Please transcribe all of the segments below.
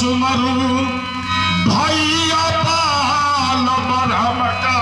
सुमरू भैया पाल बरहम का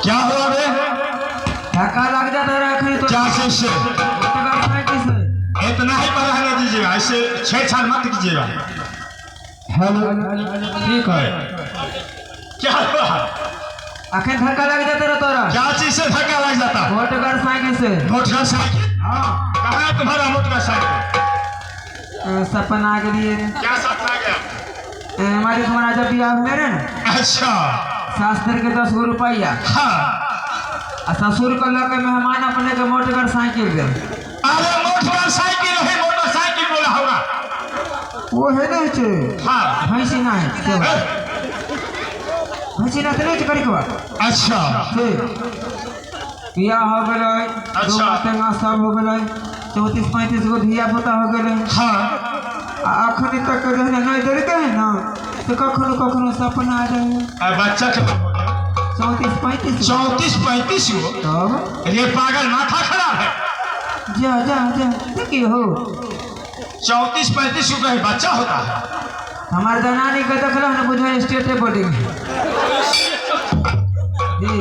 क्या हुआ बे? धक्का लग जाता है तो क्या से इतना ही पर रहने दीजिएगा, ऐसे छेड़छाड़ मत कीजिएगा। हेलो ठीक है। क्या हुआ? आखिर धक्का लग जाता है तोरा? क्या चीज से धक्का लग जाता? मोटरसाइकिल से। मोटरसाइकिल? हाँ। कहाँ है तुम्हारा मोटरसाइकिल? सपना आ गई। क्या सपना आ गया? हमारी तुम्हारा जब बियाह मेरे ना। अच्छा। शास्त्र के 10 रुपया। हाँ। ससुर को लगे मेहमान अपने के मोटरसाइकिल गए। अरे मोटरसाइकिल है, मोटरसाइकिल बोला होगा। वो है ना चे। हाँ। भैंसी ना है। भैंसी ना तो नहीं करी के बात। अच्छा। बियाह हो गए। अच्छा। तेंगा सब हो गए। 34-35 गो धिया पुता हो गए। हाँ। अखनी तक रहने नहीं देते है ना तो कखनो कखनो सपना आ जाए। बच्चा के 34-35 34-35 गो? तब ये पागल माथा खराब है। जा जा जा देखिए हो 34-35 गो का बच्चा होता है। हमारे जनानी के देखल ना बुझे स्टेट बोर्डिंग जी।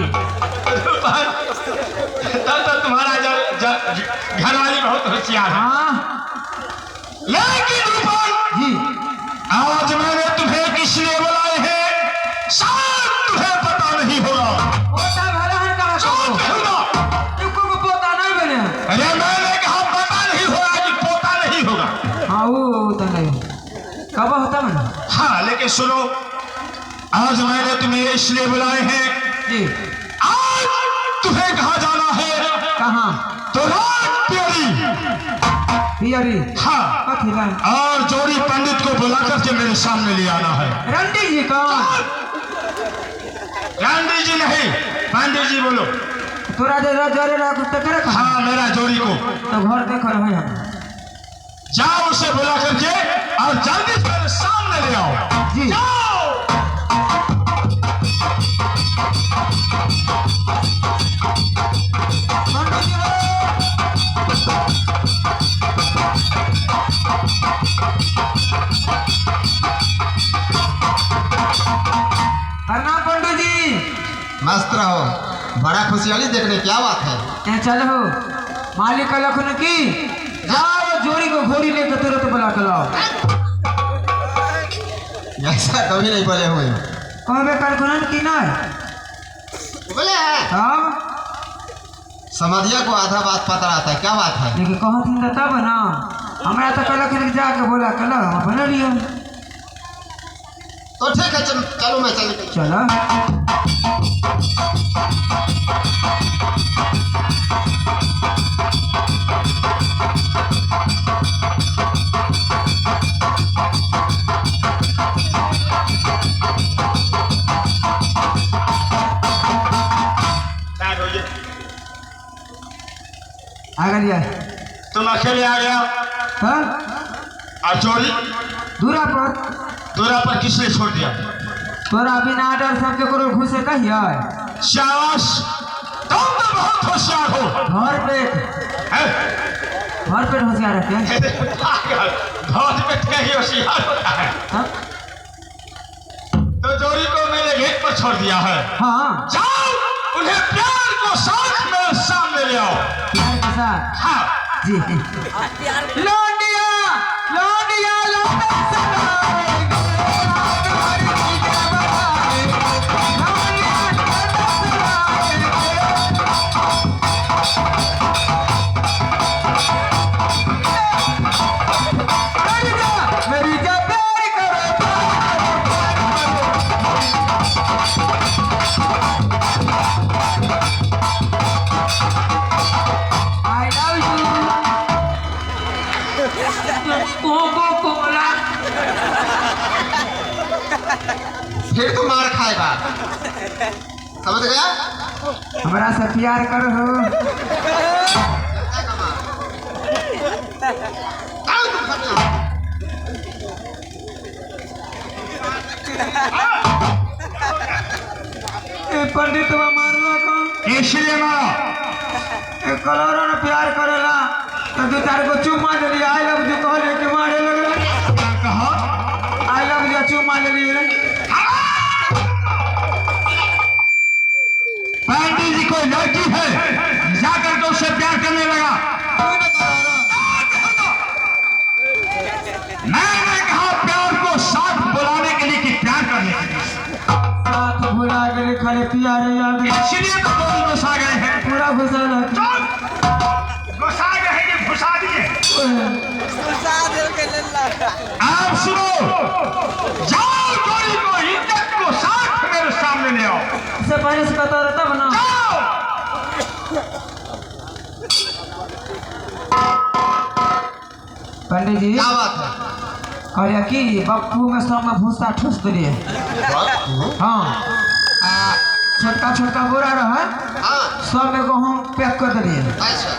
तब तो तुम्हारा घरवाली बहुत होशियार है। हाँ लेकिन रूपन जी, आज मैंने तुम्हें किस लिए बुलाए हैं शायद तुम्हें पता नहीं होगा। पोता भला है कहाँ चुप होगा। को पोता नहीं बने। अरे मैंने कहा पता नहीं होगा कि पोता नहीं होगा। हाँ वो तो नहीं कब होता मैंने। हाँ लेकिन सुनो, आज मैंने तुम्हें इसलिए बुलाए हैं जी। आज तुम्हें कहाँ जाना है? कहाँ? तो रात प्यारी। पियरी। हाँ। और जोड़ी पंडित को बुलाकर के मेरे सामने ले आना है। रंडी जी का? रंडी जी नहीं, पंडित जी बोलो। तोरा जोरे करे। हाँ मेरा जोड़ी को। तो घर देख रहे हैं। जाओ उसे बुला करके और जल्दी से मेरे सामने ले आओ। जी। जाओ। प्रणाम पंडित जी। मस्त रहो, बड़ा खुशहाली देखने क्या बात है। चलो मालिक का लखन की जाओ जोड़ी को घोड़ी लेकर तुरंत बुला कर लाओ। ऐसा कभी नहीं बोले हुए। कहबे कर की ना बोले हैं हाँ समधिया को आधा बात पता रहता है, क्या बात है? लेकिन कहत हिंदा तब ना हमरा तो कल खन जाके बोला कल बना लियो। तो ठीक है, चलो मैं चल चलो आ गया। तुम अकेले आ गया हाँ और चोरी दूरा पर किसने छोड़ दिया? तोरा बिना डर सबके करो घुसे कहिए शाबाश, तुम तो बहुत होशियार हो। घर पे हैं? होशियार रखे बहुत पे कहीं होशियार होता है। हाँ? तो चोरी को मेरे गेट पर छोड़ दिया है। हाँ जाओ उन्हें प्यार को साथ मेरे सामने ले आओ। प्यार के साथ हाँ जी लौंडिया लौंडिया मेरी जब I love you. कोला फिर तो मार खाएगा, समझ गया? हमरा से प्यार करो हो। आओ तुम सब यहाँ। पंडित मारला कौन इसलिए मारो। कलर ने प्यार करेला तो दो चार को चुम्मा दे दिया आई लव यू कहले के मारे लगले कहा आई लव यू चुम्मा दे दिया पंडित जी कोई लड़की है जाकर के उससे प्यार करने लगा। मैंने कहा प्यार को साथ बुलाने के लिए कि प्यार करने के लिए। साथ भुला के खाली प्यार याद इसलिए तो दोनों घुसा गए हैं। पूरा घुसा लगा घुसा गए हैं कि घुसा दिए? आप सुनो, जाओ जोड़ी को इज्जत को साथ मेरे सामने ले आओ। इससे पहले से बता रहता बना जाओ। पंडित जी क्या बात है? कहलिए कि बप्पू में सब में भूसा ठूस दिए हाँ छोटका छोटका बोरा रहा हाँ सब में गहूँ पैक कर दिए अच्छा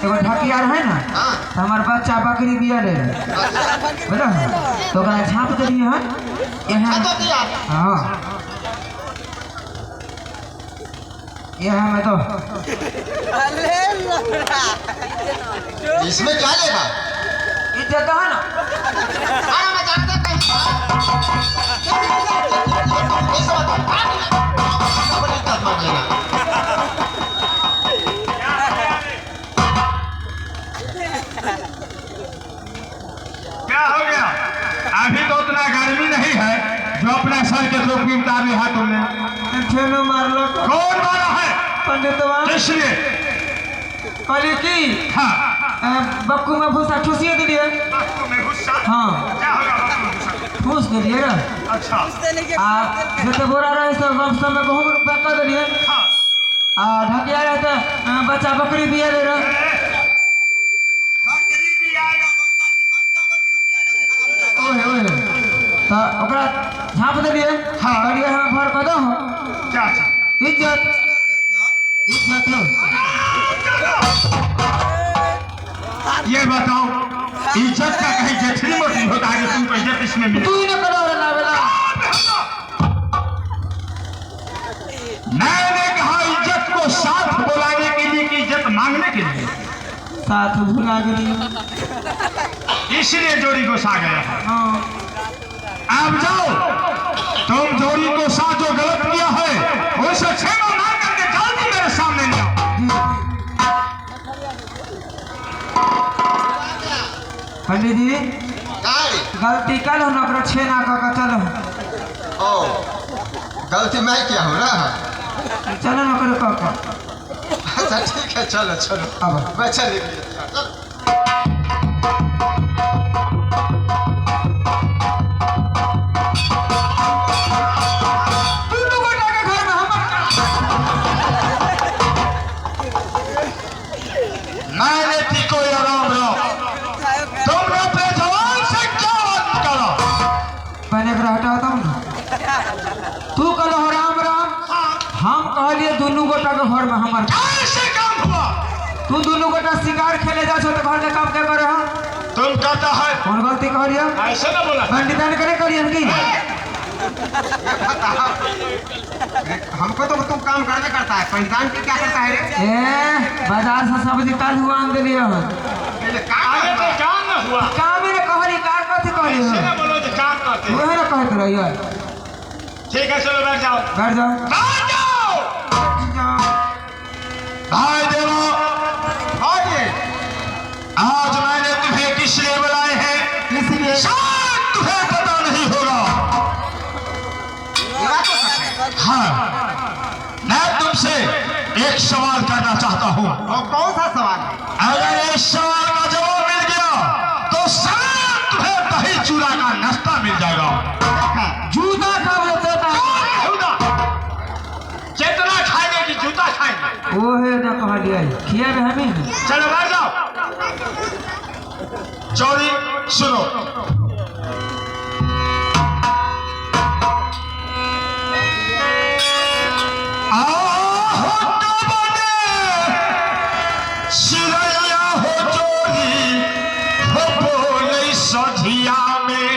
एगो ढकिया रहे ना हाँ तो हमार बच्चा बकरी बिया ले बोला तो ओकरा झाँप दिए हैं यहाँ तो दिया हाँ यहाँ में तो इसमें क्या लेगा? इज्जत है ना हाँ मैं जानता क्या हो गया? अभी तो उतना गर्मी नहीं है जो अपना सर के टोपी उतार लिया तुमने। ठेलो मार लो कौन मारा है? पंडित इसलिए कहलिए कि हाँ बक्कू में भूसा ठूसिए दिए आपको मैं गुस्सा हाँ क्या होगा? ठूस दिए ना अच्छा जैसे बोरा रहे सब में गहूँ पैक कर दिए हाँ ढकिया रहे तो बच्चा बकरी बिया ले रहा बकरी भी आएगा, ओहे ओहे तो ओकरा झाँप दिए हाँ। कहलिए हम भर कर दो क्या इज्जत इज्जत हो ये बताओ, इज्जत का कहीं जेठरी मोटी होता है कि तुमको इज्जत इसमें मिले? तू ही ना करो रे लावेला मैंने कहा इज्जत को साथ बुलाने के लिए कि इज्जत मांगने के लिए। साथ भुला गई इसलिए जोड़ी को सा गया है। हाँ अब जाओ, तुम जोड़ी को साथ जो गलत किया है उसे क्षमा मांग करके जल्दी मेरे सामने ले आओ। पंडित जी गाड़ी गलती कल हो ना छेना का चलो ओ गलती मैं क्या हूँ ना। चलो ना करो काका। अच्छा ठीक है चलो चलो अब मैं चले चल। मैंने तीको या राम राम तुमने अपने जवान से क्या बात करा? पहले एक हटाता हूँ। तू कहो राम राम, हम कहलिए दोनों गोटा के घर में हमार कैसे काम हुआ? तू दोनों गोटा शिकार खेले जा छो तो घर के काम क्या कर रहा? तुम कहता है कौन गलती कहलिए? ऐसे ना बोला। पंडितान करे करिए की? हमको तो तुम काम करने करता है, पंडितान की क्या करता है रे? ए बाजार से सब्जी काल हुआ आन दिलिए हम। पहले आगे तो काम ना हुआ। काम ही ना कहली कार कथी कहली ऐसे ना हो? बोलो जो काम करते। वो है ना कहत रहिए। ठीक है चलो बैठ जाओ। बैठ जाओ। बैठ जाओ। भाई देवो आज मैंने तुम्हें किस लिए बुलाए हैं? इसलिए शायद तुम्हें पता नहीं होगा। हाँ मैं तुमसे एक सवाल करना चाहता हूँ। और कौन सा सवाल? अगर इस सवाल का जवाब मिल गया तो शायद तुम्हें दही चूड़ा का नाश्ता मिल जाएगा। जूता खा लेते जितना खाएंगे कि जूता खाएंगे। वो है ना कहलिए खिया में हमें चलो बैठ जाओ। चौरी सुनो। सिरैया हो चोरी हो बोले सझिया में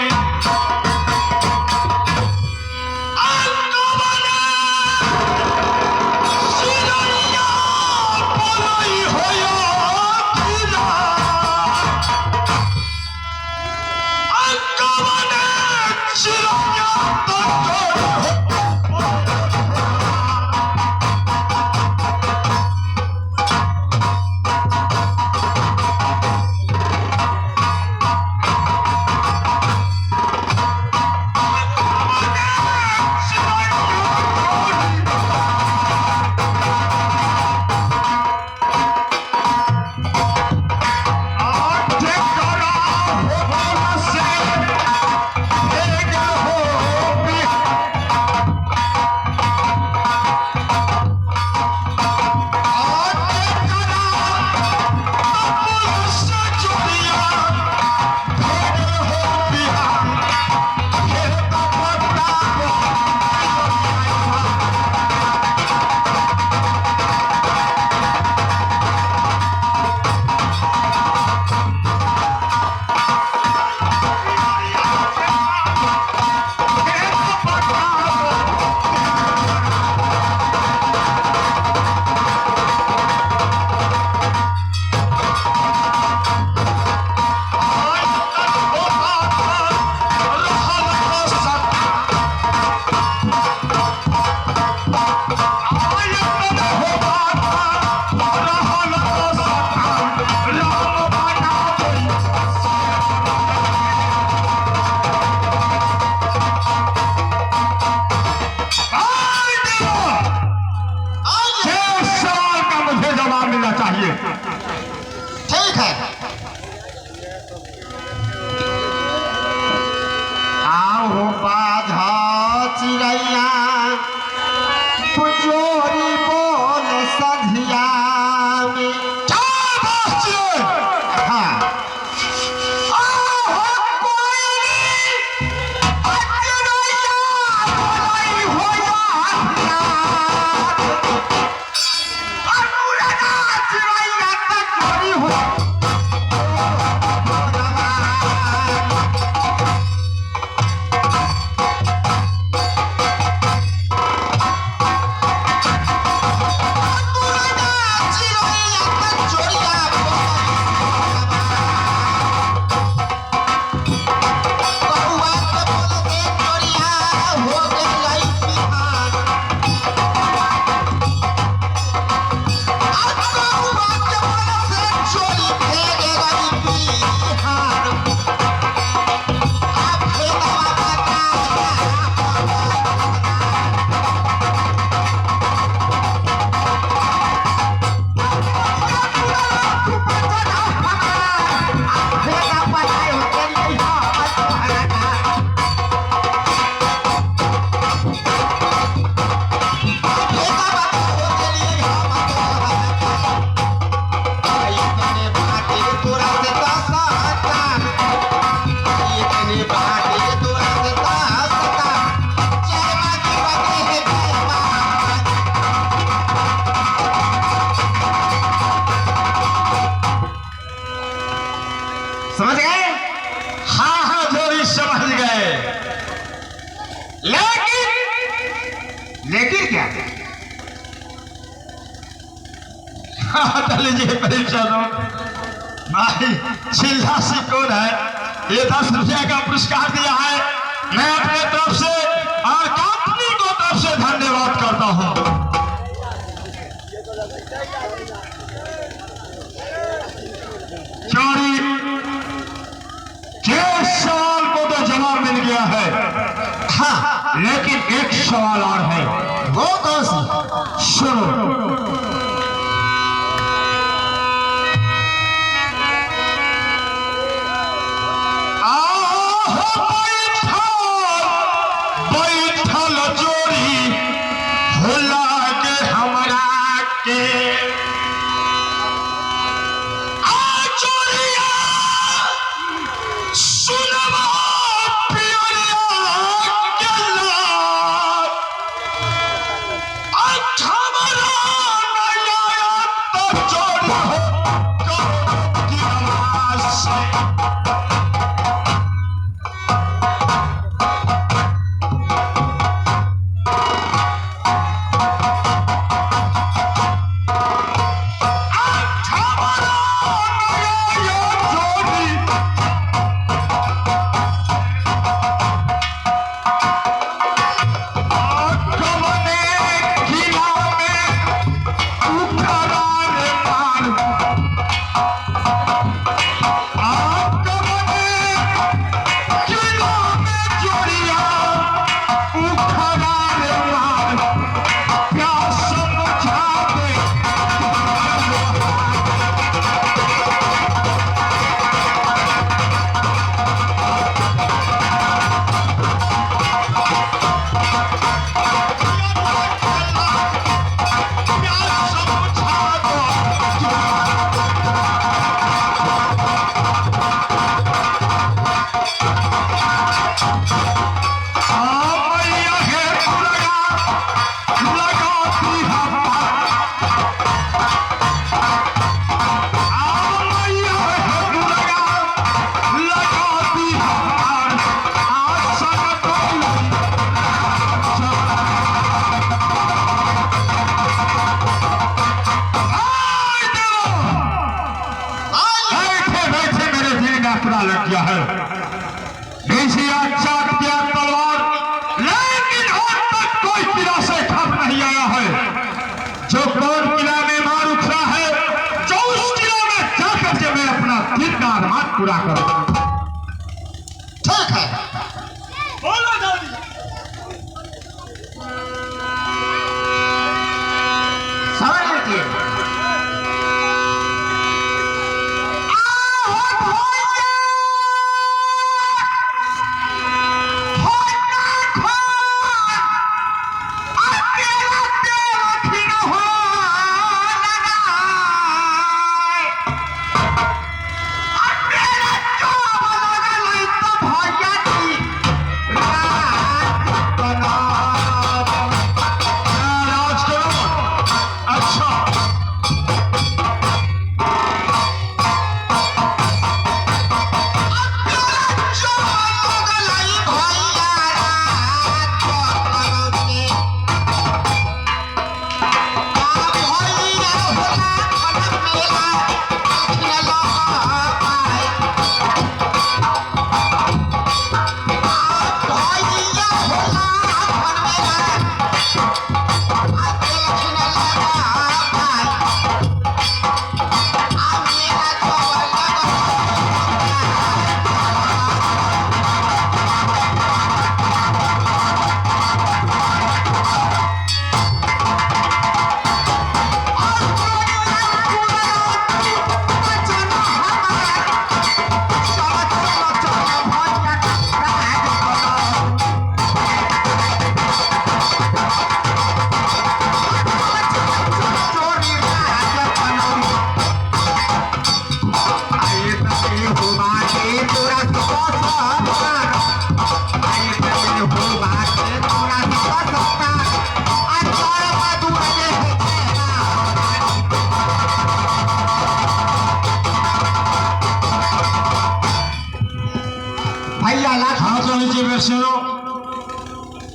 ठीक है। आओ बाधा चिड़ैया पुजोरी बोल सधिया में। हाँ लीजिए परीक्षा दो भाई। चिल्ला कौन है? ये 10 रुपया का पुरस्कार दिया है। मैं अपने तरफ से और कंपनी को तरफ से धन्यवाद करता हूँ। चोरी के सवाल को तो जवाब मिल गया है। हाँ, लेकिन एक सवाल और है। वो कौन सी? सुनो। पूरा करो। ठीक है, बोलो जल्दी। समझ लीजिए।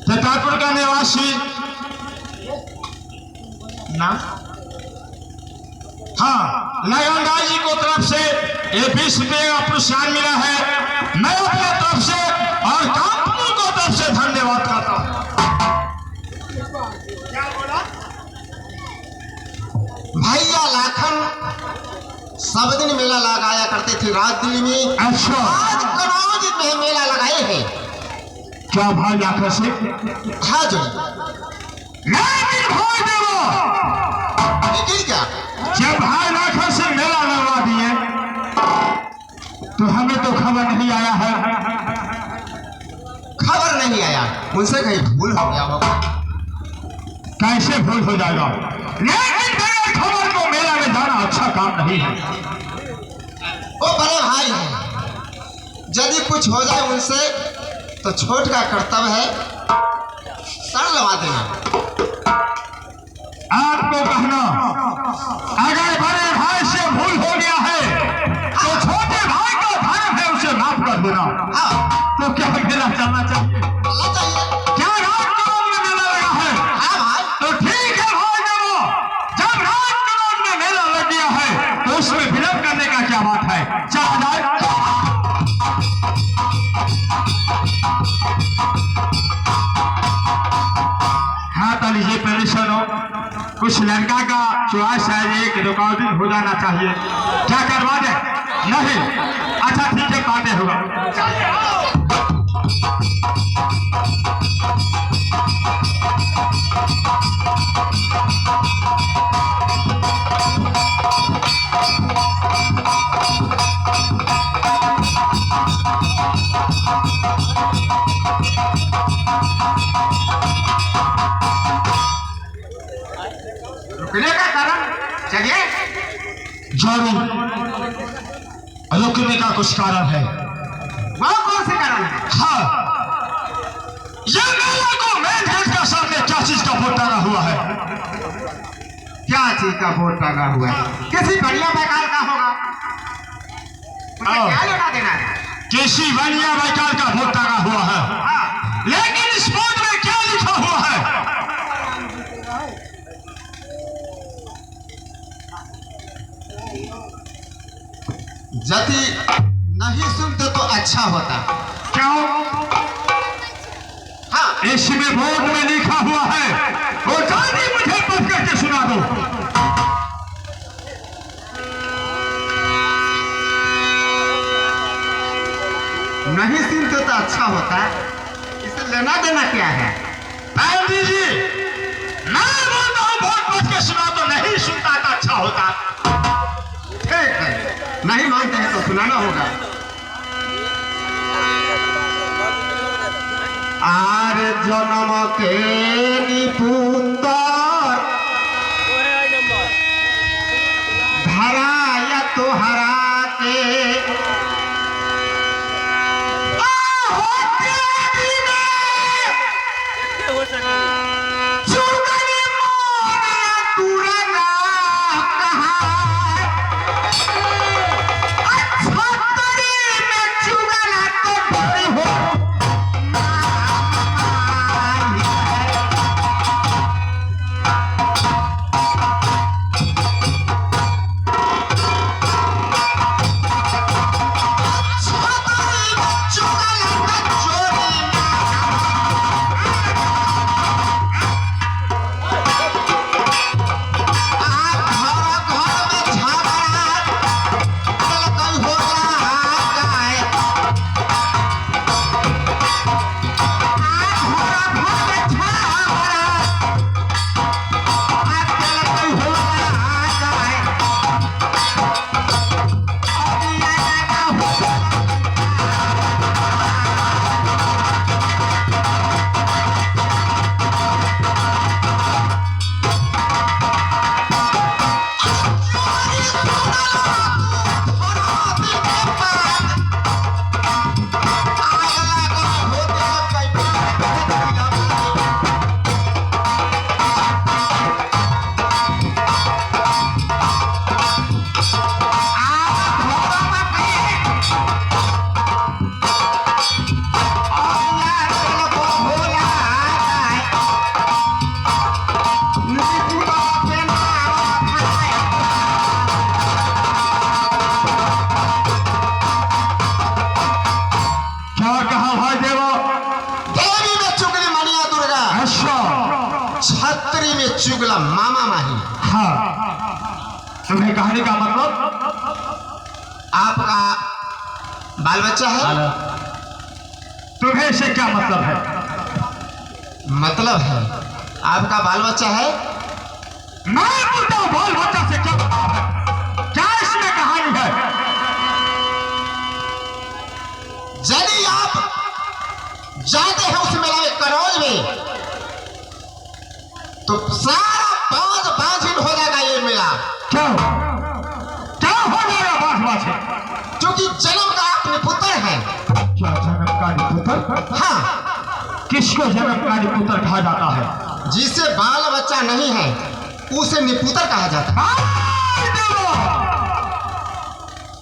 छतरपुर का निवासी ना हाँ, नयनदास जी को तरफ से ये 20 रुपये का पुरस्कार मिला है। मैं अपने तरफ से और कंपनी को तरफ से धन्यवाद करता हूँ। भैया लाखन सब दिन मेला लगाया करते थे रात दिल्ली में। अच्छा, आज कनौज में मेला लगाए हैं। क्या भाई लाखन से? हाँ जी। लेकिन भाई देवो, लेकिन क्या? जब भाई लाखन से मेला लगवा दिए तो हमें तो खबर नहीं आया है। खबर नहीं आया, उनसे कहीं भूल हो गया होगा। कैसे भूल हो जाएगा? लेकिन बगैर खबर को मेला में जाना अच्छा काम नहीं है। वो बड़े भाई हैं, यदि कुछ हो जाए उनसे तो छोट का कर्तव्य है सर लगा देना। आपको कहना, अगर बड़े भाई से भूल हो गया है तो छोटे भाई का धर्म है उसे माफ कर देना। हाँ, तो क्या मेला चलना चाहिए? चलना चाहिए। क्या रात करोड़ में मेला लगा है? हाँ भाई, तो ठीक है भाई देवो, जब रात करोड़ में मेला लग गया है तो उसमें विलंब करने का क्या बात है? चला जाए। हाँ तो लीजिए, पहले सुनो, कुछ लड़का का चॉइस है, एक रिकॉर्डिंग हो जाना चाहिए। क्या करवा दे? नहीं, अच्छा ठीक है, बातें होगा। रुकने का कारण चलिए। जरूर रुकने का कुछ कारण है। वो कौन से कारण है? हाँ, ये मेला को मेन गेट का सामने क्या चीज का बोर्ड टांगा हुआ है? क्या चीज का बोर्ड टांगा हुआ है? किसी बढ़िया बेकार का होगा। क्या लेना देना है? किसी बढ़िया बैकाल का बोर्ड टांगा हुआ है। हाँ, लेकिन इस बोर्ड में क्या लिखा हुआ है? यदि नहीं सुनते तो अच्छा होता। क्यों? हाँ, इसमें बोर्ड में लिखा हुआ है, वो जल्दी मुझे पढ़ करके सुना दो। नहीं सुनते तो अच्छा होता। इसे लेना देना क्या है? जी जी, मैं बोलता हूँ बोर्ड पढ़ के सुना दो, नहीं सुनता तो अच्छा होता। ठीक है, नहीं मानते हैं तो सुनाना होगा। आर जन्म के निपुंदर धराया तो हरा के जुगला मामा माही। हाँ, तुम्हें कहने का मतलब आपका बाल बच्चा है? तुम्हें से क्या मतलब है? मतलब है आपका बाल बच्चा है? मैं बोलता हूँ बाल बच्चा से क्या मतलब है? क्या इसमें कहानी है? यदि आप जाते हैं उस मेला में कनौज में तो सारा बाज बाजिन हो जाएगा ये मेला। क्यों क्या हो जाएगा बाज बाजे? क्योंकि जन्म का अपने पुत्र है। क्या जन्मकारी पुत्र? हाँ, किसको जन्मकारी पुत्र कहा जाता है? जिसे बाल बच्चा नहीं है उसे निपुत्र कहा जाता है।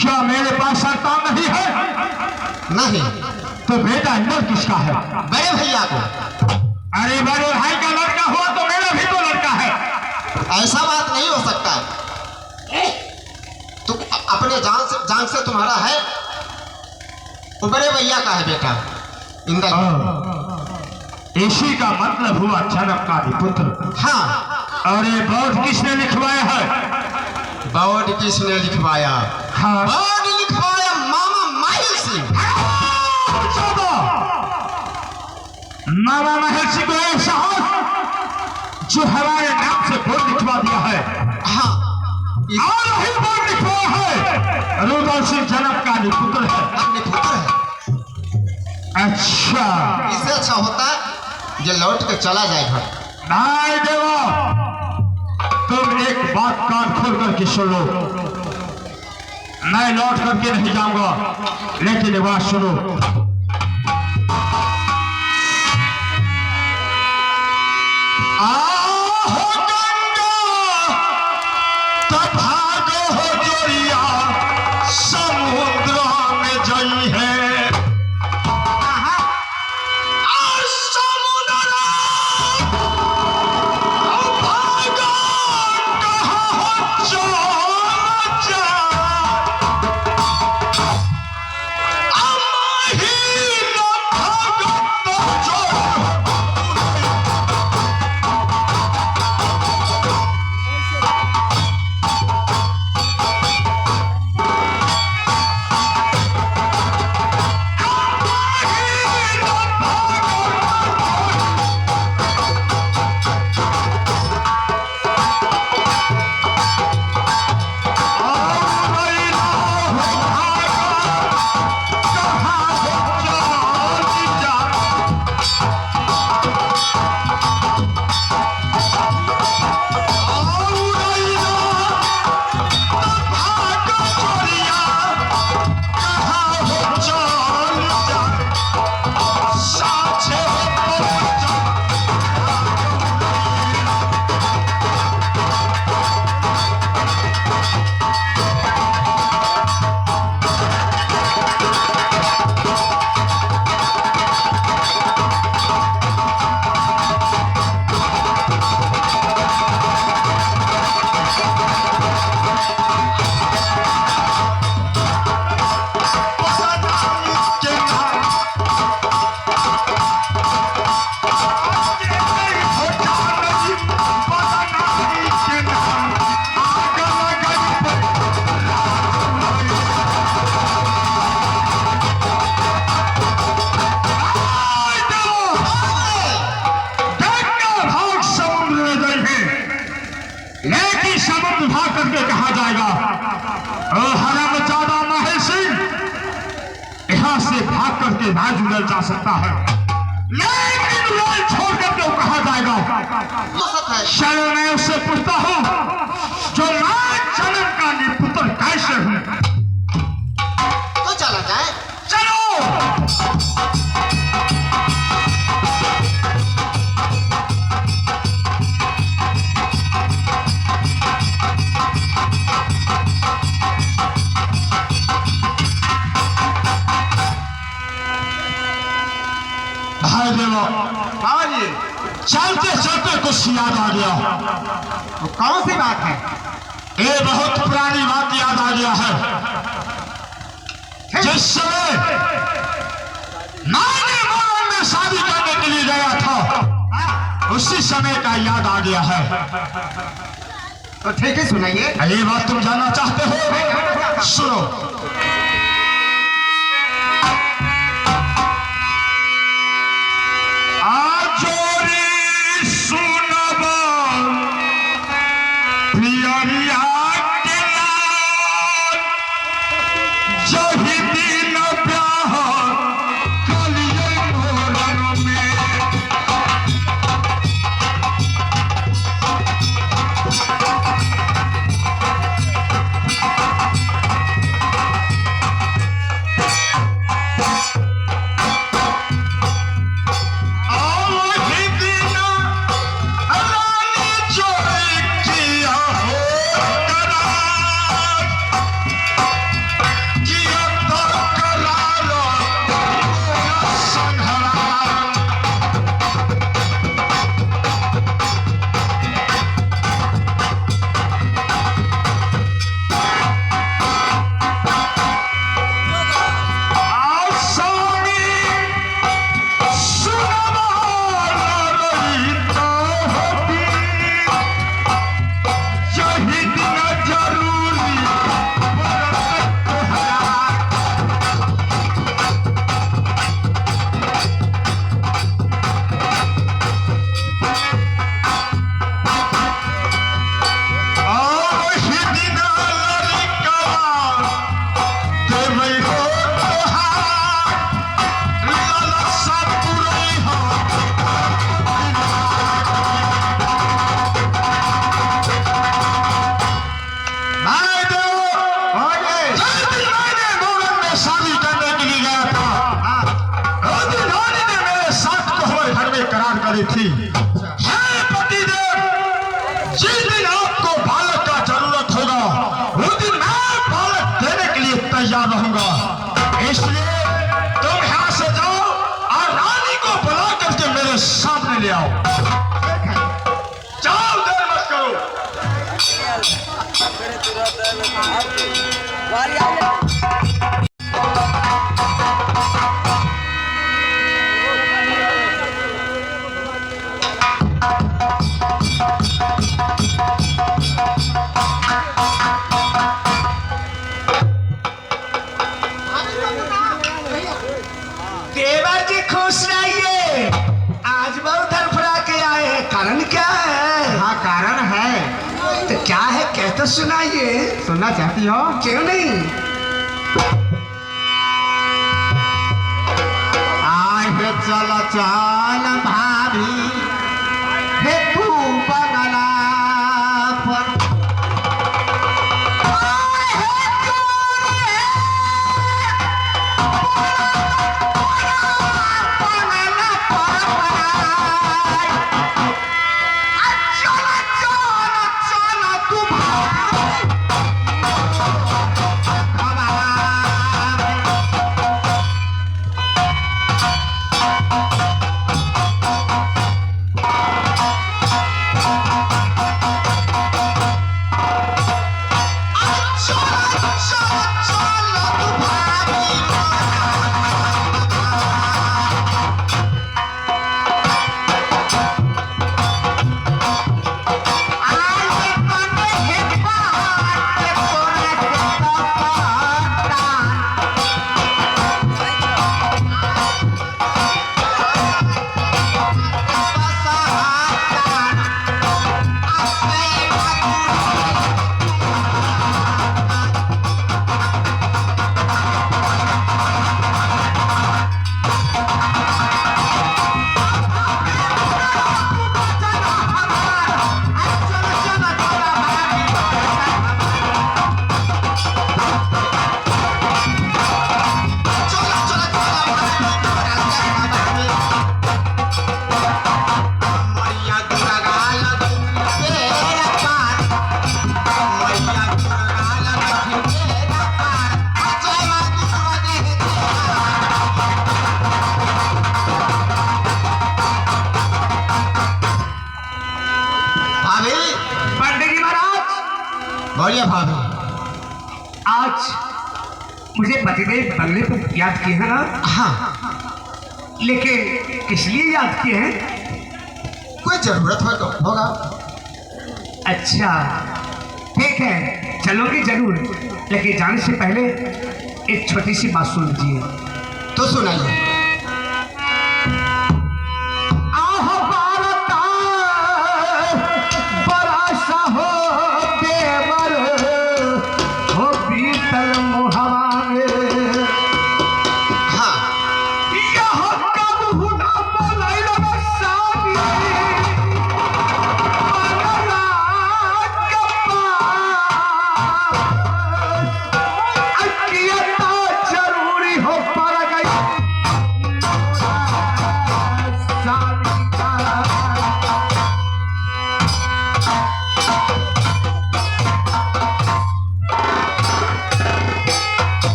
क्या मेरे पास संतान नहीं है? नहीं, तो बेटा अंदर किसका है? बड़े भैया को। अरे बड़े भाई का लड़का हुआ तो मेरा भी तो लड़का है। ऐसा बात नहीं हो सकता। तुम अपने जान से तुम्हारा है, वो बड़े भैया का है बेटा इंदर। इसी का मतलब हुआ जन्मकारी पुत्र। हाँ, और ये बोर्ड किसने लिखवाया है? बोर्ड किसने लिखवाया? हाँ, बोर्ड लिखवाया मामा माहिल सिंह। मामा महल सिंह को ऐसा जो हमारे नाम से बोर्ड लिखवा दिया है। हाँ, और ही बोर्ड लिखवाया है रुदल सिंह जन्मकारी पुत्र है। अपने पुत्र है। अच्छा, इससे अच्छा होता जो लौट के चला जाए घर। नहीं देवा, तुम एक बात कान खोल करके सुनो। मैं लौट करके नहीं जाऊंगा, लेकिन ये बात सुनो। आहो गंगा तब भागो हो जोरिया, समुद्र में जई है। लेकिन समुद्र भाग करके कहा जाएगा हरामजादा महल सिंह यहाँ से भाग करके ना जुड़ल जा सकता है, लेकिन रोल छोड़ करके कहा जाएगा। चलो मैं उससे पूछता हूँ जो मैं जन्म का निपुत्र कैसे हूँ। तो चला जाए। चलो भाई देवा, चलते चलते कुछ याद आ गया। तो कौन सी बात है? ये बहुत पुरानी बात याद आ गया है। जिस समय मैंने मोहन में शादी करने के लिए गया था उसी समय का याद आ गया है। तो ठीक है सुनाइए। ये बात तुम जानना चाहते हो? सुनो। आजोरी सुनबो प्रियरिया के लाल, जही दिन ब्याह कलिए मोरन में। थी पतिदेव, जिस दिन आपको बालक का जरूरत होगा उस दिन मैं बालक देने के लिए तैयार रहूंगा। इसलिए तुम यहां से जाओ और रानी को बुला करके मेरे सामने ले आओ। जाओ, देर मत करो। क्या है, कहते सुनाइए। सुनना चाहती हो? क्यों नहीं। आए चल चल भाभी हे तू बंगला पर बोलिए भाभी। आज मुझे पतिदेव बंगले पर याद किए हैं ना? हाँ, लेकिन किस लिए याद किए हैं? कोई जरूरत होगा। अच्छा ठीक है, चलूंगी जरूर, लेकिन जाने से पहले एक छोटी सी बात सुन लीजिए। तो सुनाइए।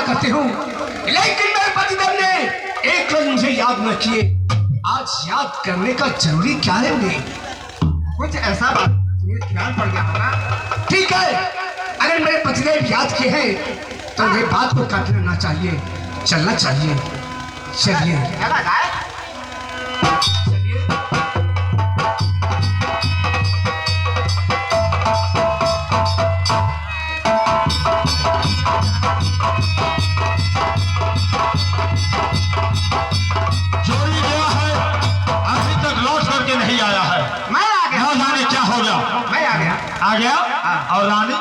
करते हूँ, लेकिन मेरे पतिदेव ने एक रोज मुझे याद न किए। आज याद करने का जरूरी क्या है उन्हें? कुछ ऐसा बात ध्यान पड़ गया होगा। ठीक है, अगर मेरे पतिदेव याद किए हैं तो ये बात को काटना ना चाहिए, चलना चाहिए। चलिए आ गया। और रानी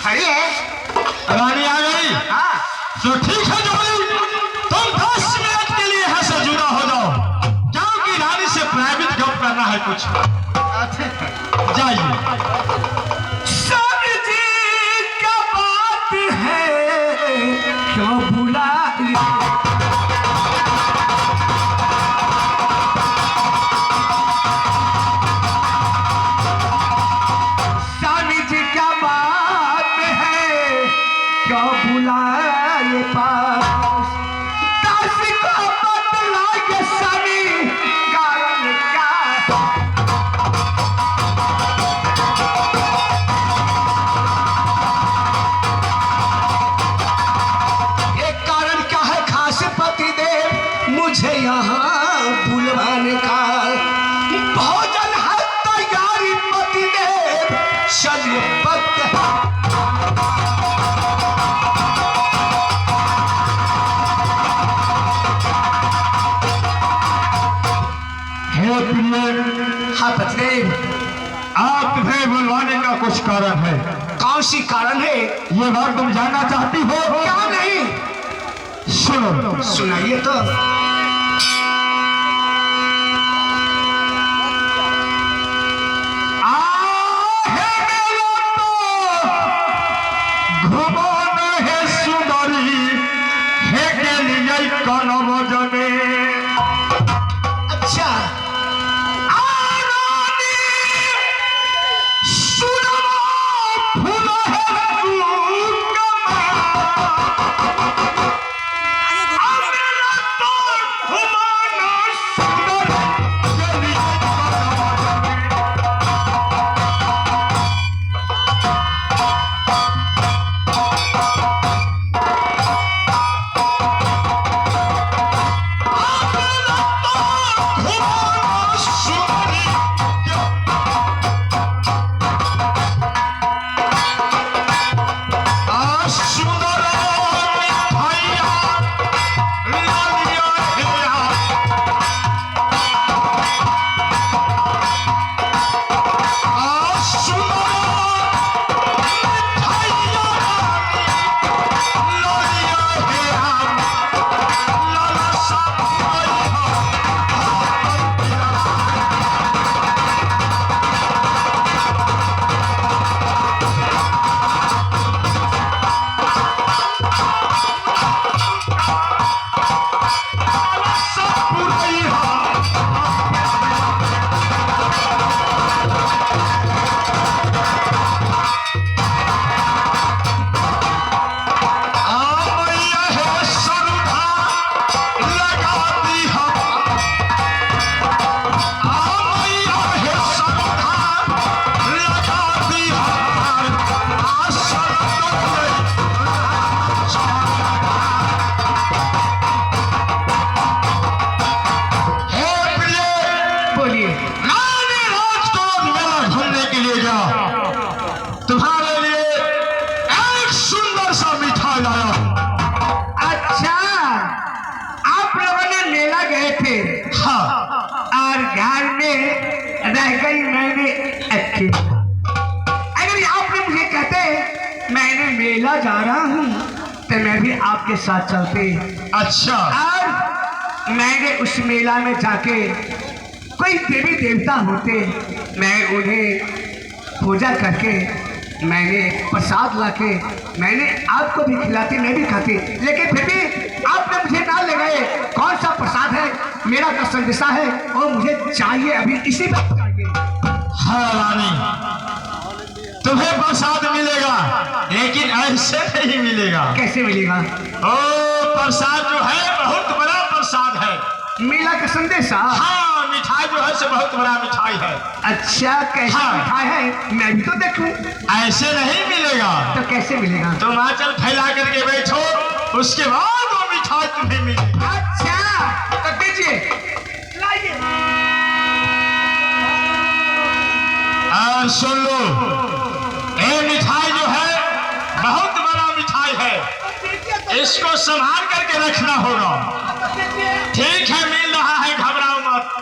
खड़ी है। रानी आ गई। हाँ तो ठीक है जोड़ी, तुम 10 मिनट के लिए यहाँ से जुदा हो जाओ, क्योंकि रानी से प्राइवेट गप करना है कुछ। जाइए। स्वामी जी क्या बात है, क्यों बुलाई? बुलाए पास दासी को बतलाए सभी कारण क्या? एक कारण क्या है खास पतिदेव मुझे यहाँ बुलवाने का? भोजन है तैयारी पतिदेव, चलिए हाँ पतिदेव, आप तुम्हें बुलवाने का कुछ कारण है। कौन सी कारण है? ये बात तुम जानना चाहती हो? क्या नहीं? सुनो। सुनाइए तो। जा रहा हूँ तो मैं भी आपके साथ चलते। अच्छा, और मैंने उस मेला में जाके कोई देवी देवता होते, मैं उन्हें पूजा करके मैंने प्रसाद लाके मैंने आपको भी खिलाती, मैं भी खाती, लेकिन फिर भी आपने मुझे ना ले गए। कौन सा प्रसाद है? मेरा का संदेशा है और मुझे चाहिए, अभी इसी वक्त चाहिए। हाँ रानी, तुम्हें प्रसाद मिलेगा, लेकिन ऐसे नहीं मिलेगा। कैसे मिलेगा? ओ, प्रसाद जो है बहुत बड़ा प्रसाद है। मेला का संदेशा? हाँ, मिठाई जो है से बहुत बड़ा मिठाई है। अच्छा, कैसा हाँ। मिठाई है? मैं भी तो देखूं। ऐसे नहीं मिलेगा। तो कैसे मिलेगा? तुम आंचल फैला करके बैठो, उसके बाद वो मिठाई तुम्हें मिलेगी। अच्छा, तो दीजिए, लाइए। सुन लो, ये मिठाई जो है बहुत बड़ा मिठाई है, इसको संभाल करके रखना होगा। ठीक है, मिल रहा है, घबराओ मत।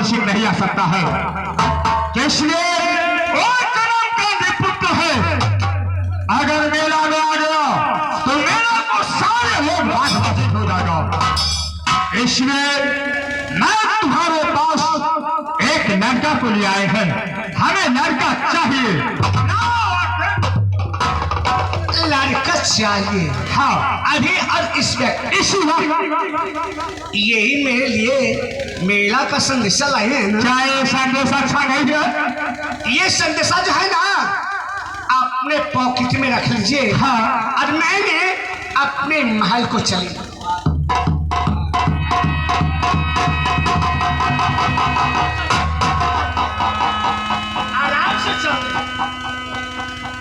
मेला में नहीं आ सकता है, इसलिए वो जन्म का निपुत्र है। अगर मेला में आ गया तो मेला को सारे लोग बाधित हो जाएगा। इसलिए मैं तुम्हारे पास एक लड़का को ले आए हैं, हमें लड़का चाहिए। लड़का चाहिए? हाँ, अभी और इस वक्त इसी वक्त यही मेरे लिए मेला का संदेशा लाए हैं ना? क्या ये संदेशा अच्छा नहीं है? ये संदेशा जो है ना, अपने पॉकेट में रख लीजिए। हाँ, और मैंने अपने महल को चली। आराम से चल।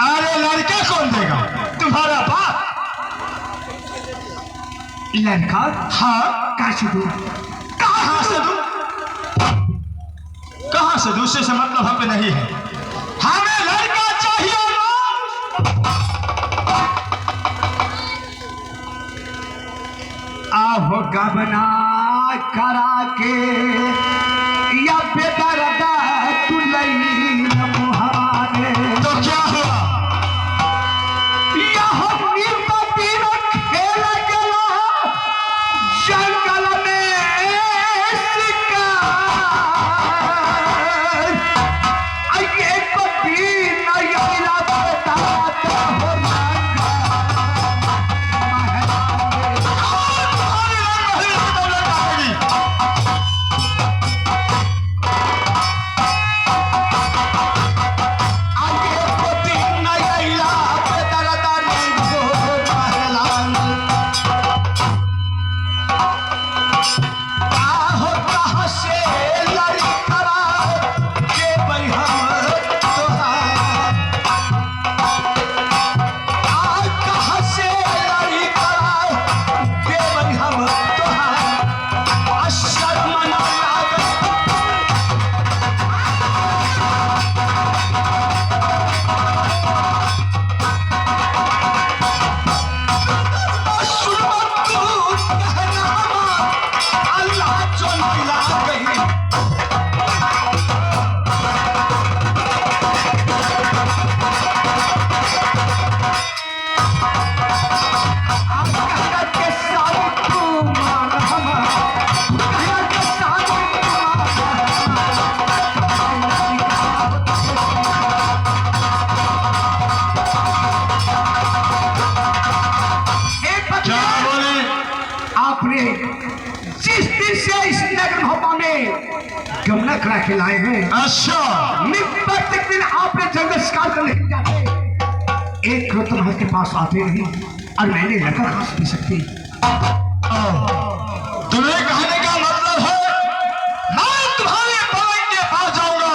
अरे लड़का कौन देगा? तुम्हारा बाप। लड़का? हाँ, कहाँ से दूँ? कहाँ से दूँ? कहाँ से दूसरे से मतलब हम पे नहीं है। हमें लड़का चाहिए ना। आहो गबना करा के या बेदर्दा तुलई मुहारे। तो क्या हुआ? यह खेल गया जंगल में आपने जिस दिन से इस नगर भोपाल में गमला करा के लाए हैं, अच्छा प्रत्येक दिन आपने जंगल शिकार करने के जाते एक क्रोध तुम्हारे पास आते नहीं और मैंने लड़का कहाँ से पी सकती। तुम्हें कहने का मतलब है मैं तुम्हारे पलंग के पास जाऊंगा,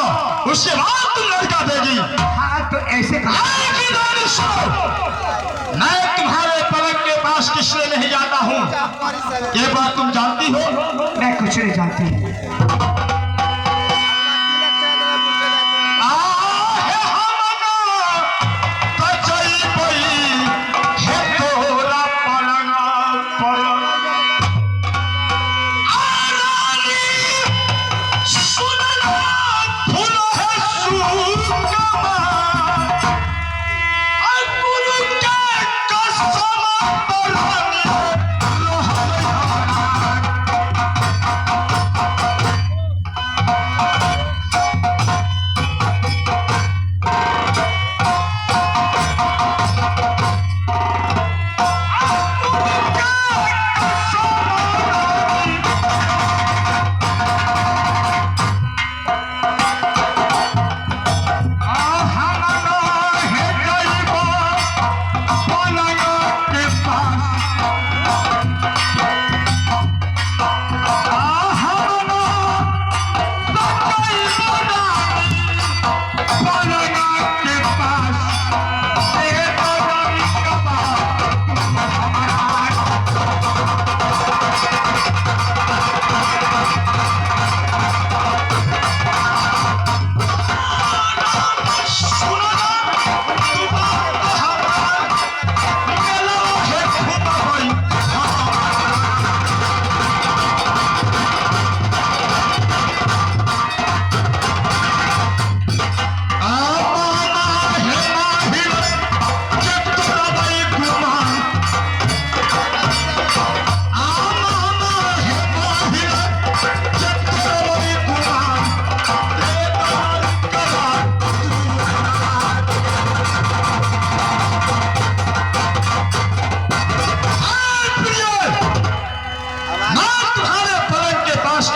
उसके बाद तुम लड़का देगी। हाँ तो ऐसे कहा मैं तुम्हारे पलंग के पास किसलिए नहीं जाता हूँ, ये बात तुम जानती हो? मैं कुछ नहीं जानती।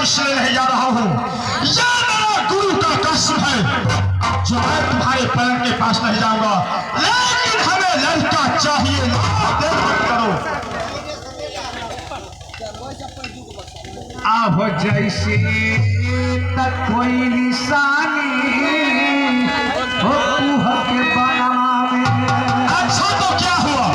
इसलिए नहीं जा रहा हूँ, यह मेरा गुरु का कसम है जो मैं तुम्हारे पलंग के पास नहीं जाऊंगा, लेकिन हमें लड़का चाहिए। देर मत करो। अब जैसे तक कोई निशानी हो के बनावे। अच्छा तो क्या हुआ?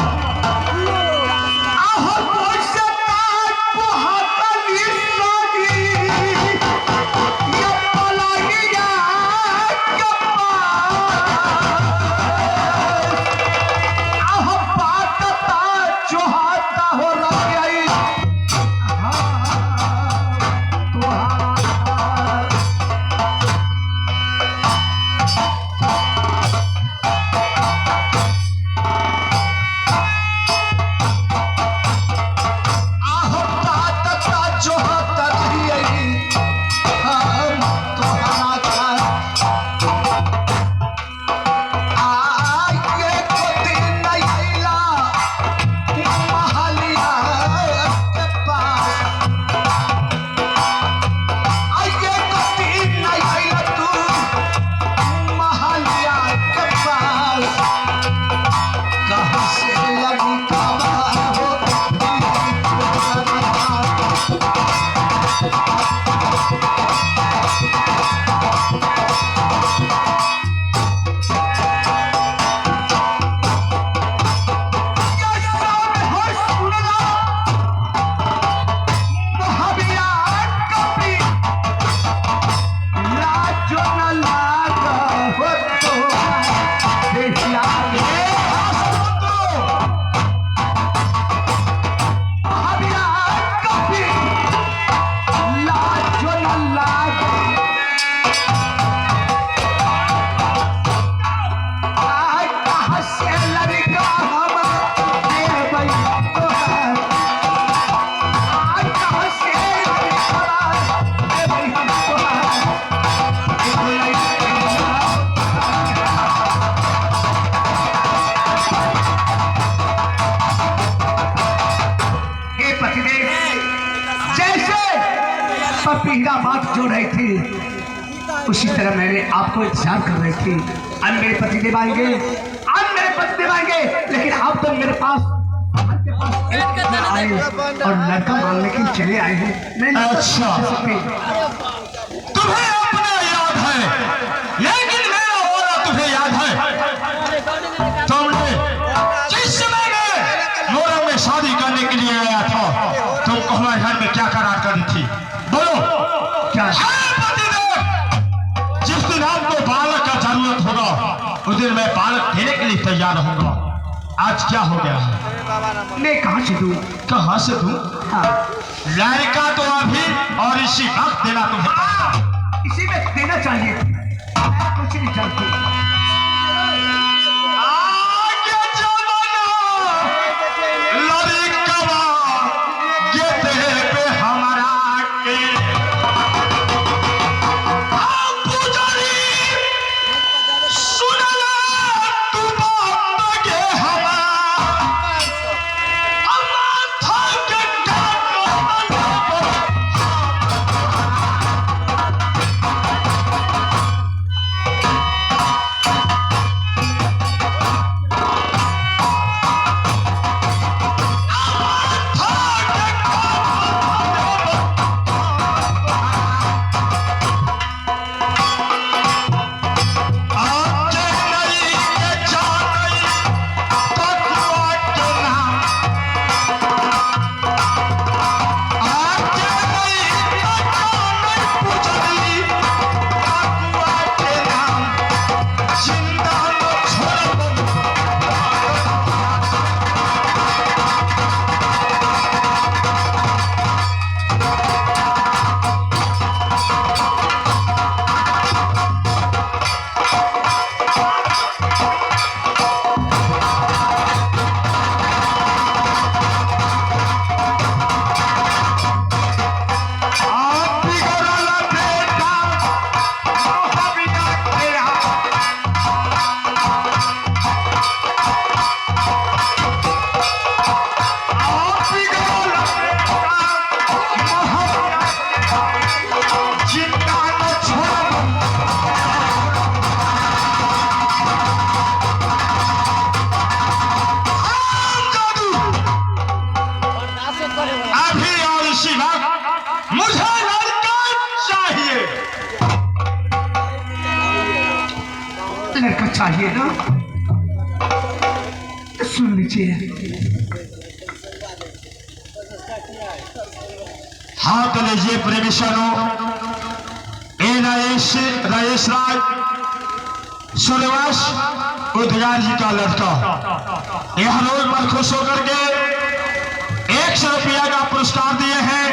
उसी तरह मैंने आपको इंतजार कर रही थी। अब मेरे पति देव आएंगे, लेकिन अब तो मेरे पास आए और लड़का मांगने के लिए चले आए हैं। मैं अच्छा, तुम्हें अपना याद है, लेकिन मेरा वाला तुम्हें याद है। तुमने जिस समय में मोरम में शादी करने के लिए आया था, तुम हमारे घर में क्या करार करी थी? बोलो क्या? जिस दिन आपको बालक का जरूरत होगा, उस दिन मैं बालक देने के लिए तैयार होगा। आज क्या हो गया है? मैं कहाँ से दूँ? कहाँ से दूँ? हाँ, लड़का तो अभी और इसी वक्त देना तुम्हें। इसी में देना चाहिए। मैं कुछ नहीं जानती। आगे जमाना लड़कवा ये तेरे पे हमारा के पुजारी सुनला तू बात के हमारा था के लड़का चाहिए ना? सुन लीजिए। हाथ लीजिए प्रेमिशनो, ए नरेश राज सूर्यवंश उद्गार जी का लड़का यह रोज पर खुश होकर के 100 रुपया का पुरस्कार दिए हैं।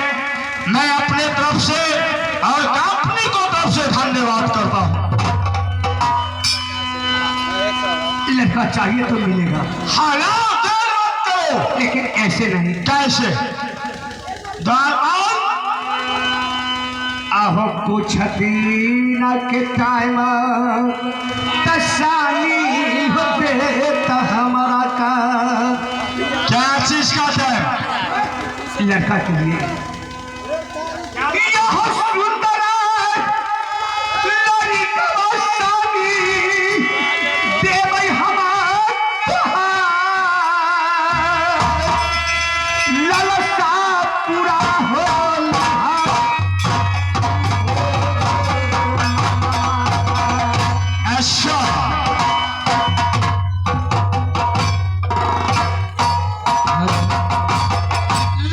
मैं अपने तरफ से और कंपनी को तरफ से धन्यवाद करता हूँ। लड़का चाहिए तो मिलेगा, हालात करो, लेकिन ऐसे नहीं। कैसे? आहो कुछ दिन के टाइम तसानी होते तो हमारा का क्या चीज का टाइम? लड़का के लिए यह सुंदर लड़का सानी देवै हमारा ललसा पूरा हो। अच्छा,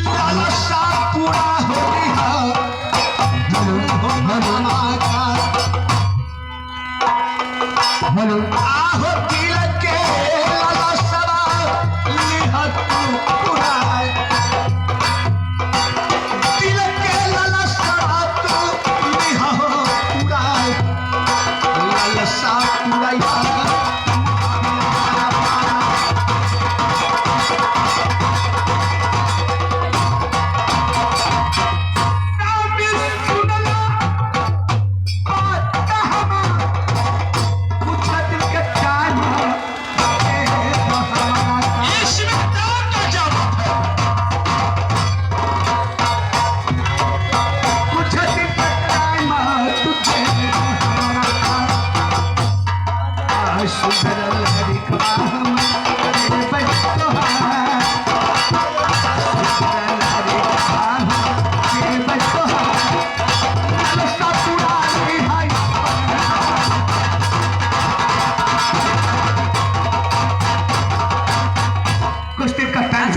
लालसा पूरा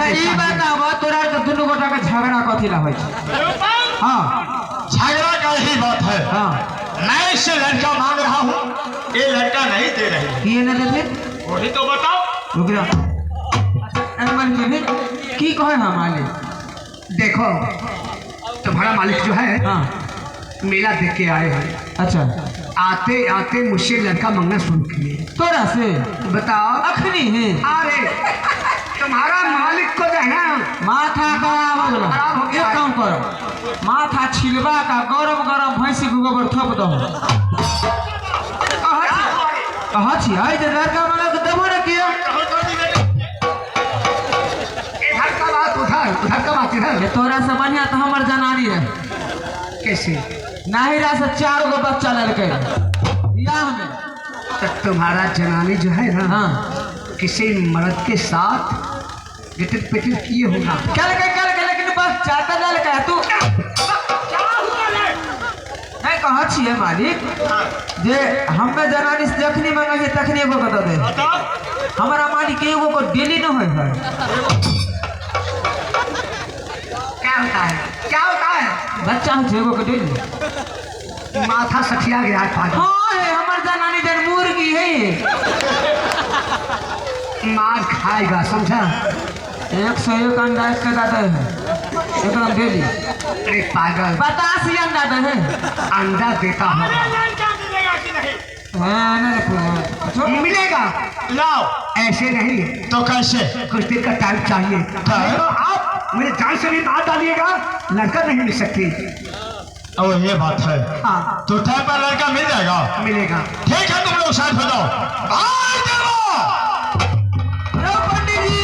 अच्छा के ई चाहिए। बतावा तोरा के दुनू गोटा के झगड़ा कथी ला होय छै? हाँ झगड़ा का यही बात है। हाँ मैं इससे लड़का मांग रहा हूँ, ये लड़का नहीं दे रही है। किए न देते वही तो बताओ। रुक जा। अच्छा मन के भी की कहे हम मालिक? देखो तुम्हारा मालिक जो है हाँ मेला देख के आए हैं। अच्छा आते आते मुझसे लड़का मांगना शुरू किए। तोरा से बताओ। अखनी है अरे तुम्हारा मालिक को जो है ना माथा खराब हो गया। खराब हो गया। एक काम करो, माथा छिलवा का गरम गरम भैंसी के गोबर थप दो। कहा छी आई जे लड़का वाला के देबो न किया। इधर का बात उधर का बात इधर। ये तोरा से बढ़िया तो हमर जनानी है। कैसे? नाहिरा से 4 गो बच्चा लड़के बियाह में। तो तुम्हारा जनानी जो है ना हाँ किसी मर्द के साथ गिटिर पिटिर किए होगा। कल के लेकिन बस चाहता लड़का है तू नहीं कहा छिए मालिक जे हमें जनानी से जखनी मंगे तखनी एगो बता दे। हमारा मालिक एगो को डेली न होय है। क्या होता है? क्या होता है? बच्चा हो एगो को डेली। माथा सठिया गया है पागल। हाँ है हमर जनानी जन मुर्गी है। मार खाएगा समझा। 101 अंडा एक का दे है एकदम डेली। अरे पागल 82 अंडा दे है। अंडा देता होगा। हाँ नहीं मिलेगा। लाओ। ऐसे नहीं तो कैसे? कुछ देर का टाइम चाहिए। तो आप मेरे जान से भी बात डालिएगा, लड़का नहीं मिल सकती। ओ ये बात है। हाँ तो टाइम पर लड़का मिल जाएगा। मिलेगा। ठीक है तुम लोग साथ हो जाओ। भाई चलो। अरे पंडित जी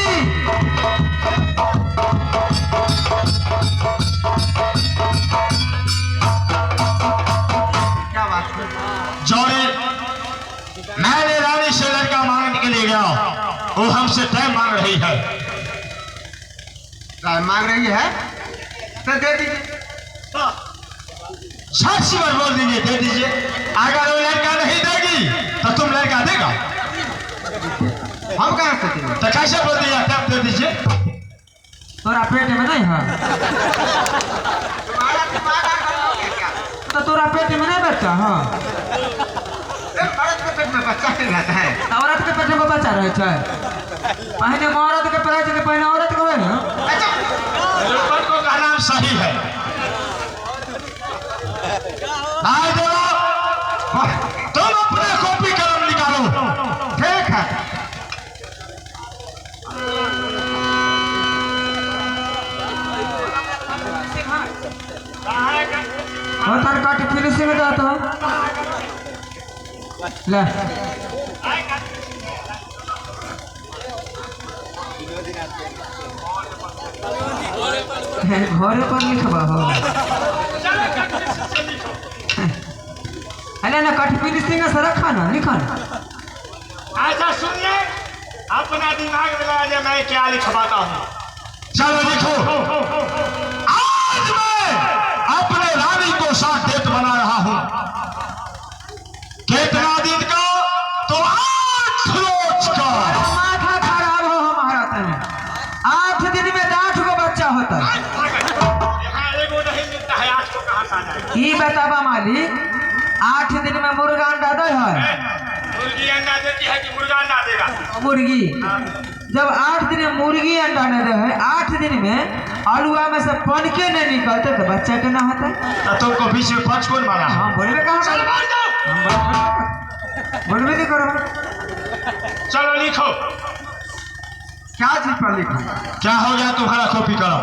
क्या बात है? जौरे मैंने रानी से लड़का मांगने के लिए गया, वो हमसे टाइम मांग रही है। राय मांग रही है तो दे दीजिए। साक्षी पर बोल दीजिए दे दीजिए। अगर वो लड़का नहीं देगी तो तुम लड़का देगा। हम कहाँ से देंगे? तो कैसे बोल दीजिए तब दे दीजिए। तोरा पेट में नहीं है तुम्हारा दिमाग आ क्या? तो तोरा पेट में नहीं बच्चा। हाँ मर्द के पेट में बच्चा नहीं रहता है। औरत के पेट में बच्चा रहे छै। पहले मर्द के पेट के पहले औरत के होय ना। लोगों को कहना सही है। भाई देवा तुम अपने कॉपी कलम निकालो। ठीक है। होतर काट फिनिशिंग में जाता ले। घरे पर लिखबा हो। अरे ना कट फिनिशिंग से रखा ना लिखा ना। ऐसा सुनिए, अपना दिमाग में लगा दे मैं क्या लिखवाता हूँ। चलो लिखो। आज मैं अपने रानी को साथ डेट बना रहा हूँ। कितना दिन का? तो 8 रोज का। माथा खराब हो हमारा तने। 8 दिन में 8 गो बच्चा होता है। यहाँ एगो नहीं मिलता है, 8 को कहाँ से आ जाए? ई बताबा मालिक 8 दिन में मुर्गा अंडा दे है। मुर्गी अंडा देती है कि मुर्गा अंडा देगा? मुर्गी जब 8 दिन में मुर्गी अंडा नहीं दे है, 8 दिन में आलुआ में से पनके नहीं निकलते तो बच्चा के ना होता। तो तुमको बीच में 5 कौन मारा? हाँ बोलबे कहाँ बोलबे नहीं करो। चलो लिखो। क्या चीज पर लिखूं? क्या हो गया तुम्हारा? कॉपी करो।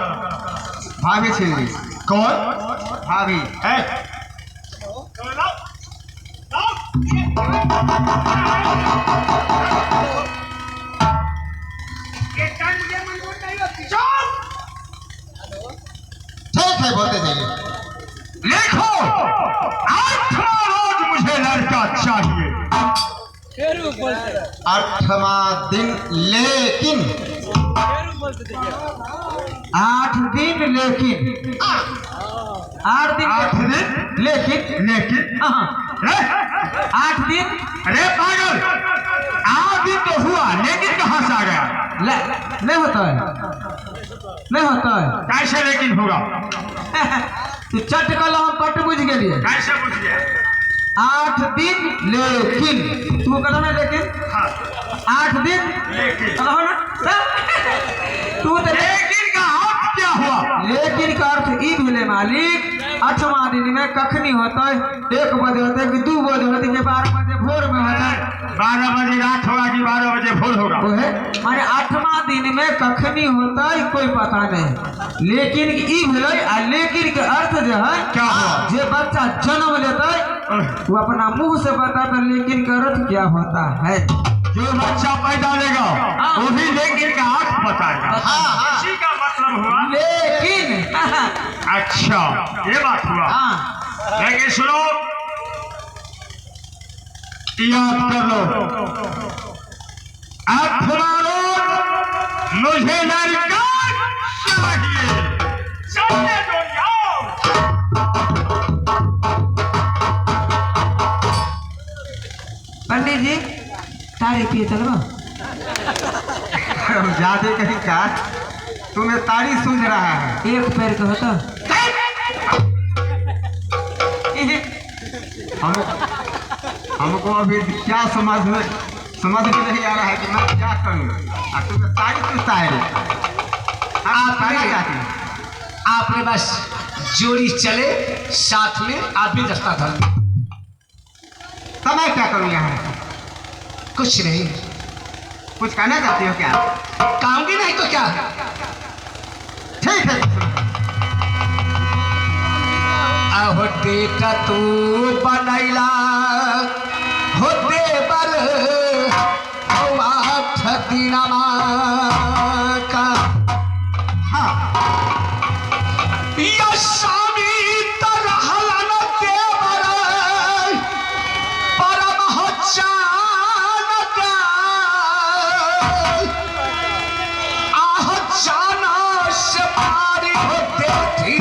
भाभी छीन ली। कौन भाभी है? ठीक है बोलते जाइए। लिखो 8वां रोज मुझे लड़का चाहिए। 8वां दिन लेकिन 8 दिन लेकिन 8 दिन 8 दिन लेकिन हाँ 8 दिन अरे पागल, 8 दिन तो हुआ लेकिन कहाँ से आ गया? नहीं होता है, नहीं होता है। कैसे लेकिन होगा? तो चट कल हम पट बुझ गए। कैसे बुझ गया? 8 दिन लेकिन तू कहो ना, लेकिन हाँ 8 दिन लेकिन कहो ना तू तो लेकिन का अर्थ क्या हुआ? लेकिन का अर्थ ई भेले मालिक 8वां दिन में कखनी होता है, 1 बजे होता है कि 2 बजे होता है कि 12 बजे भोर में होता है। 12 बजे रात होगा कि 12 बजे भोर होगा? वो है माने 8वां दिन में कखनी होता है कोई पता नहीं। लेकिन ई भेले आ लेकिन के अर्थ जो है क्या हुआ? जे बच्चा जन्म लेता है वो अपना मुंह से बताता, लेकिन का अर्थ क्या होता है। जो बच्चा पैदा लेगा वो भी लेकिन का अर्थ बताएगा। हाँ। इसी का मतलब हुआ लेकिन अच्छा ये बात हुआ। हाँ लेकिन सुनो, याद कर लो, मुझे लड़का चाहिए, चाहिए तो जाओ। पंडित जी तारे पिए चलवा। ज्यादा कहीं का तुम्हें तारी सूझ रहा है। एक पैर का होता हमको अभी क्या समझ में नहीं आ रहा है कि मैं क्या करूं। तुम्हें तारी सूझता है। आप तारी जाती आपने बस जोड़ी चले साथ में आप भी रास्ता धर। तो मैं क्या करूं यहाँ? कुछ नहीं, कुछ कहना चाहती हो क्या? कामगी नहीं तो क्या? ठीक है। हो बेटा तू बनैला हो देवल हो 8 दिनमा का। हाँ या स्वामी तरहलन देवर परम हो जानत आह जाना से पारी होते थी।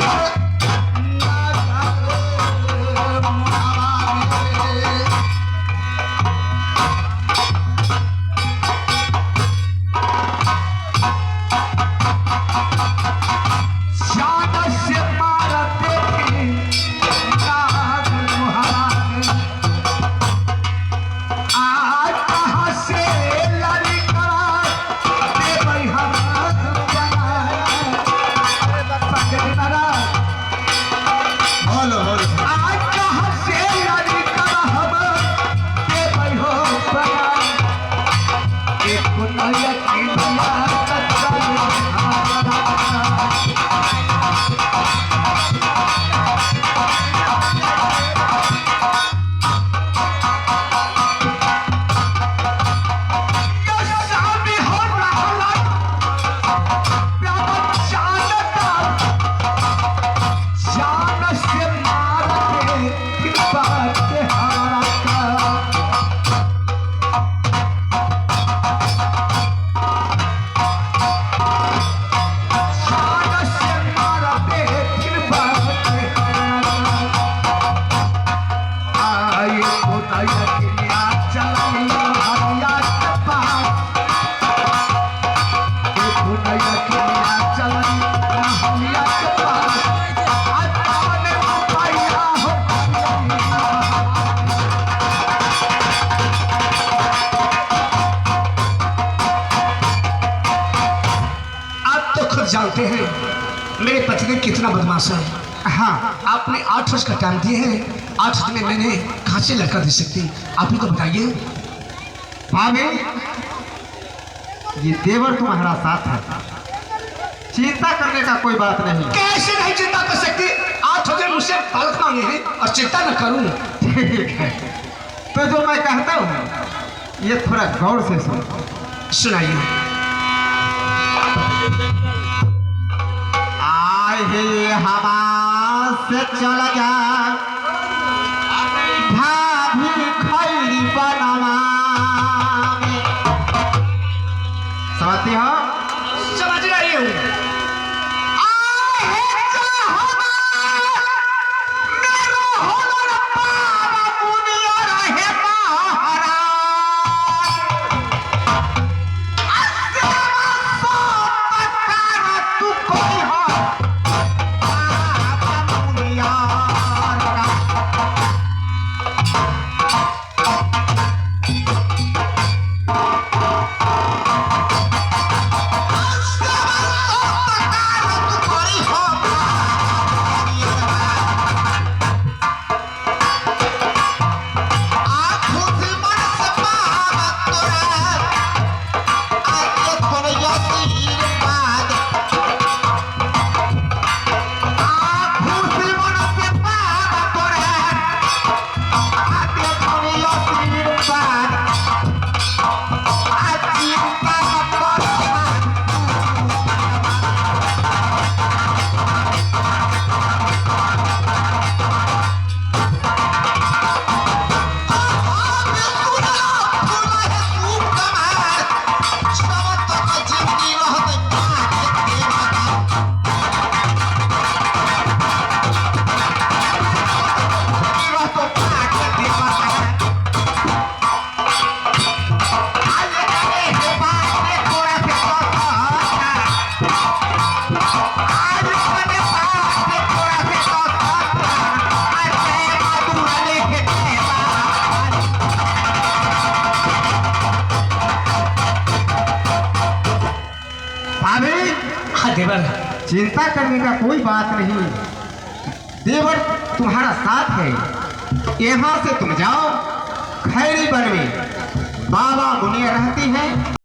जानते हैं मेरे पति कितना बदमाश है। हाँ, आपने 8 वर्ष का टाइम दिए हैं, 8 वर्ष में मैंने कहाँ से लड़का दे सकती, आप ही को बताइए। भाभी, ये देवर तुम्हारा साथ है, चिंता करने का कोई बात नहीं। कैसे नहीं चिंता कर सकती? 8 वर्ष मुझसे बालक मांगे हैं और चिंता न करूं। ठीक है, तो जो मैं कहता हूँ ये थोड़ा गौर से सुनो। सुनाइए। आए हवा से चल जा भाभी खैरी बनवा में। समझती हो? समझ रही हूँ। भाभी, हाँ देवर, चिंता करने का कोई बात नहीं, देवर तुम्हारा साथ है। यहाँ से तुम जाओ, खैरी वन में बाबा मुनिया रहती हैं।